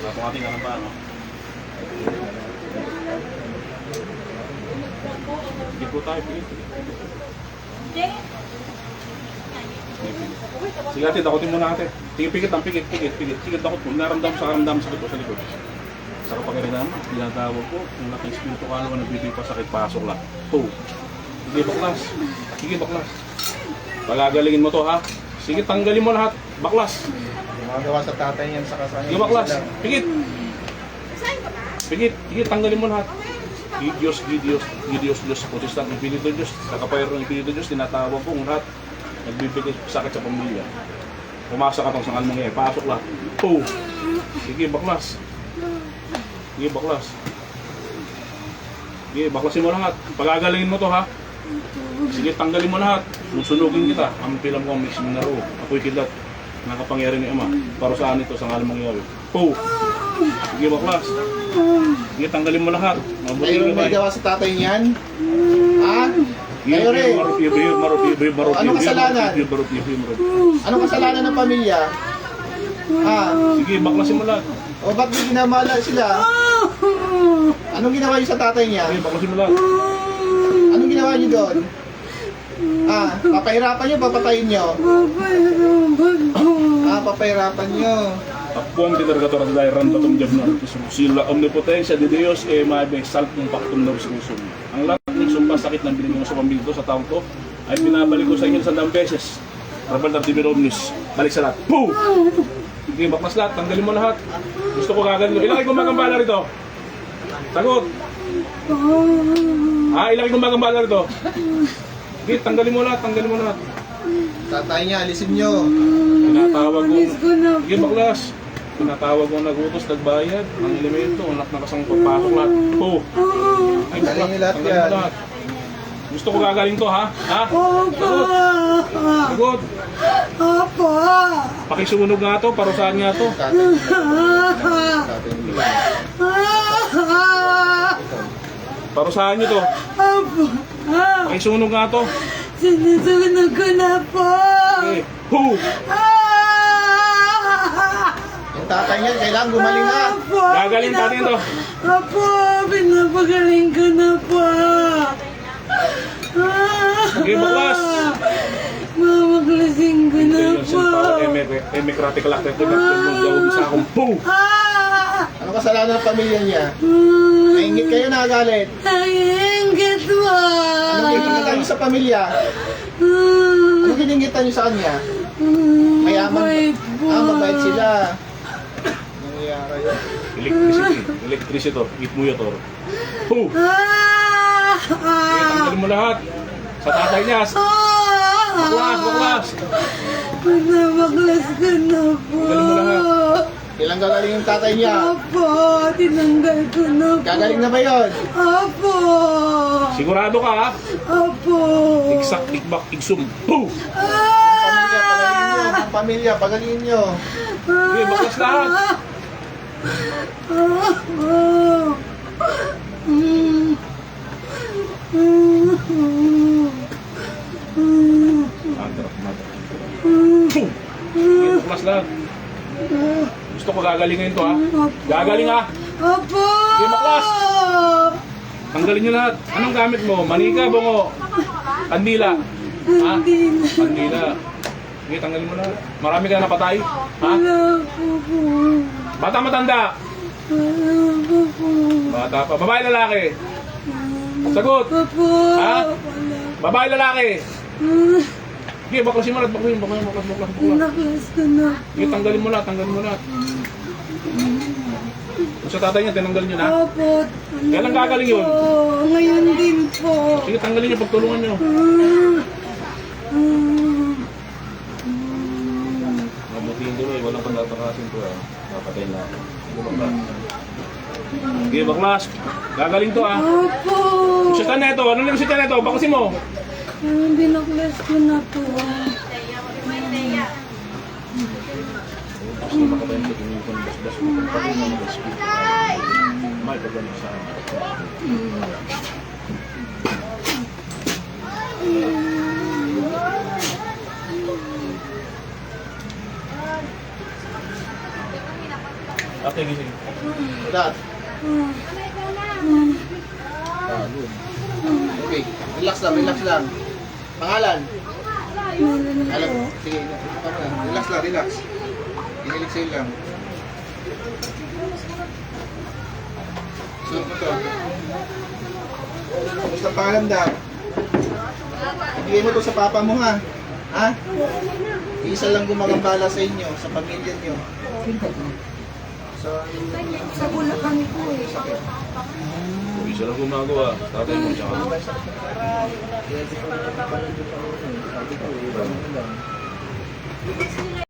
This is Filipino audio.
Wala pong ating ano pa, no? Hindi po tayo, pilit. Sige ate, dakotin muna ate. Sige, pikit lang, pikit. Sige, dakot po. Naramdam sa likod po, sa likod. Sa kapangyarihan naman, tinatawag po. Kung laking espiritu ka naman, nagbibig pa sakit, pasok lang. Po. Sige, baklas. Sige, baklas. Pagagalingin mo to, ha? Sige, tanggalin mo lahat. Baklas. Gumagawa sa tatay niyan sa kasama. Sige, baklas. Pikit. Sige, tanggalin mo lahat. Gidios, Protestant, Espiritu Diyos, sa kapayarong Espiritu Diyos, tinatawag po ang lahat. Nagbibigay sakit sa pamilya. Pumasa ka tong sangal mangyay, pasok lahat. Po. Sige, baklas. Sige, baklas. Sige, baklasin mo lahat. Pagagalingin mo to, ha? Sige, tanggalin mo lahat. Susunugin kita. Ang pilam ko ang mix mo na ro. Ako'y kilat. Nakapangyari ni Ama. Para saan ito sa ngalang mangyari? Po! Sige, baklas. Sige, tanggalin mo lahat. Kayo may gawa sa tatay niyan? Ha? Kayo rin? Anong kasalanan? Anong kasalanan ng pamilya? Ha? Sige, baklasin mo lahat. O ba't di ginamala sila? Anong ginawa niyo sa tatay niya? Sige, baklasin mo lahat. Anong ginawa niyo doon? Papahirapan niyo, papatayin niyo? Papahirapan niyo. Ako ang tinargatoran dahil randatom jab na sila omnipotensya di Diyos may salt ng paktum na ususum. Ang lahat ng sumpa sakit ng binigay mo sa pamilya sa taong to ay pinabalik ko sa inyo 100 beses. Rabal ng Divine Omnis. Balik sa lahat. Poo! Sige, baklas lahat. Tanggalin mo lahat. Gusto ko gagawin. Ilagay ko magambala rito. Sagot. Ilagay ko magambala rito. Sige, tanggalin mo lahat. Tatay niya, alisin niyo. Tinatawag ko. Sige, baklas. Tinatawag ko nagutos, nagbayad. Ang elemento, anak na kasang pagpasok lahat. Po. Ay, Tanggalin niyo lahat tanggalin mo yan. lahat. Gusto ko gagaling to, ha? Ha? Sagot. Opo. Pakisunog nga to, parusahan nga to. Tatay niya. Parusahan nyo to. Opo. Pakisunog nga to. Sinusunog ko na po. Okay. Ho! Yung tatay niya, kailangan gumaling na. Opo. Gagaling natin to. Opo, pinapagaling ko na po. Sige, baklas. Mamaklasin ko na Yung po. sintawa, emecratic lactate, gawin sa akong po. Ano kasalanan ng pamilya niya? Nainggit kayo, nakagalit. Naiingit mo. Anong giningitan niyo sa pamilya? Anong giningitan niyo sa kanya? Mayaman. Mabait po. Mabait sila. Nangyayari yun. Electricity, itmuyator. Ho! Tanggalin mo lahat. Sa tatay niya. Baklas. Pinabaklas ko na po. Tanggalin mo lahat. Kailan gagaling yung tatay niya? Opo, tinanggal ko na po. Gagaling na ba yun? Opo. Sigurado ka, ha? Opo. Iksak, ikbak, iksum. Ho! Pamilya, pagalingin nyo. Sige, baklas lahat. Sige, baklas lahat. Gusto ko gagalingan to, ha? Gagaling, ha? Opo. Sige, baklas. Tanggalin nyo lahat. Anong gamit mo? Manika, bungo? Kandila? Ha? Kandila. Sige, tanggalin mo lahat. Marami ka na napatay? Ha? Wala po po. Bata matanda? Wala po po. Bata pa. Babae lalaki? Sagot. Opo. Ha? Wala. Babae lalaki? Sige, baklasin mo lahat. Baklas. Pinaklas ko na. Sige, tanggalin mo lahat. Kung sa tatay niya, tinanggalin nyo na. Opo. Kailan gagaling yun? Ngayon din po. Sige, tanggalin nyo, pagtulungan nyo. Mabutiin doon, walang pagtatakasin to, ha. Napatay na ako. Sige, baklas. Gagaling to, ha. Opo. Sa taneto, ano lang sa taneto? Baklasin mo. Binaklas ko na po. Gusto makatayin sa tingin ko ng basbas mo. Pagpapalin mo ng basbas. May pagpapalin sa Okay, gising. Dad. Okay, relax lang. Pangalan? Alam, sige, relax lang, relax. Inilig sa'yo lang. Suot mo to. Kamusta ang pakiramdam? Ibigay mo to sa papa mo ha. Ha? Isa lang gumagambala sa inyo, sa pamilya niyo. Sa Bulacan po eh. Isa lang gumagawa. Tatay mo siya.